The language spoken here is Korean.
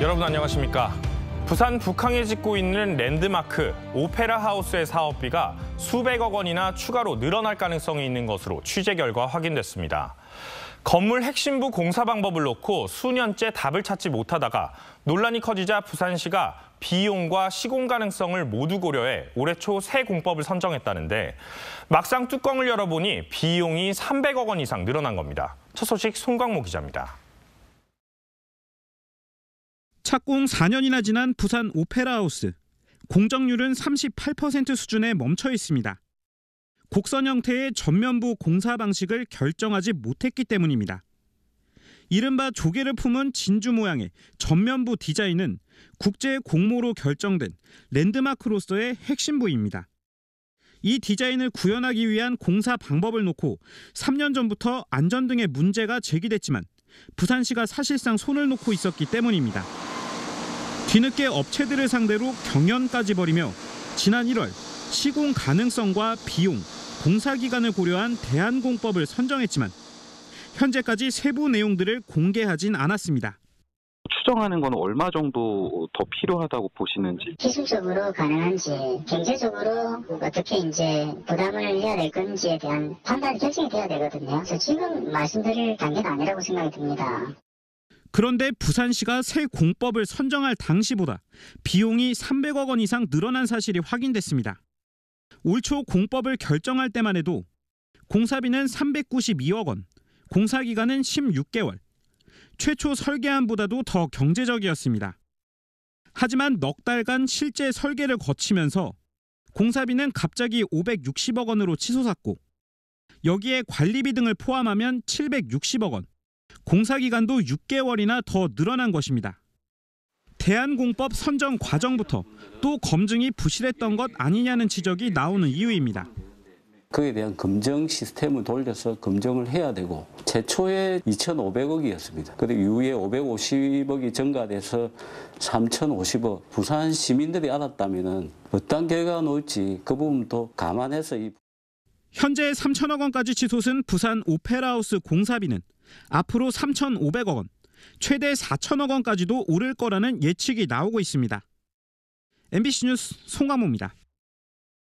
여러분 안녕하십니까? 부산 북항에 짓고 있는 랜드마크 오페라 하우스의 사업비가 수백억 원이나 추가로 늘어날 가능성이 있는 것으로 취재 결과 확인됐습니다. 건물 핵심부 공사 방법을 놓고 수년째 답을 찾지 못하다가 논란이 커지자 부산시가 비용과 시공 가능성을 모두 고려해 올해 초 새 공법을 선정했다는데 막상 뚜껑을 열어보니 비용이 300억 원 이상 늘어난 겁니다. 첫 소식 송광모 기자입니다. 착공 4년이나 지난 부산 오페라 하우스. 공정률은 38% 수준에 멈춰 있습니다. 곡선 형태의 전면부 공사 방식을 결정하지 못했기 때문입니다. 이른바 조개를 품은 진주 모양의 전면부 디자인은 국제 공모로 결정된 랜드마크로서의 핵심 부위입니다. 이 디자인을 구현하기 위한 공사 방법을 놓고 3년 전부터 안전 등의 문제가 제기됐지만 부산시가 사실상 손을 놓고 있었기 때문입니다. 뒤늦게 업체들을 상대로 경연까지 벌이며 지난 1월 시공 가능성과 비용, 공사 기간을 고려한 대한공법을 선정했지만 현재까지 세부 내용들을 공개하진 않았습니다. 추정하는 건 얼마 정도 더 필요하다고 보시는지? 기술적으로 가능한지, 경제적으로 어떻게 이제 부담을 해야 될 건지에 대한 판단 결정이 돼야 되거든요. 그래서 지금 말씀드릴 단계는 아니라고 생각이 듭니다. 그런데 부산시가 새 공법을 선정할 당시보다 비용이 300억 원 이상 늘어난 사실이 확인됐습니다. 올 초 공법을 결정할 때만 해도 공사비는 392억 원, 공사기간은 16개월, 최초 설계안보다도 더 경제적이었습니다. 하지만 넉 달간 실제 설계를 거치면서 공사비는 갑자기 560억 원으로 치솟았고 여기에 관리비 등을 포함하면 760억 원, 공사기간도 6개월이나 더 늘어난 것입니다. 대한공법 선정 과정부터 또 검증이 부실했던 것 아니냐는 지적이 나오는 이유입니다. 그에 대한 검증 시스템을 돌려서 검증을 해야 되고 최초에 2,500억이었습니다. 그리고 이후에 550억이 증가돼서 3,050억. 부산 시민들이 알았다면 어떤 결과가 나올지 그 부분도 감안해서 현재 3천억 원까지 치솟은 부산 오페라하우스 공사비는 앞으로 3,500억 원, 최대 4천억 원까지도 오를 거라는 예측이 나오고 있습니다. MBC 뉴스 송광모입니다.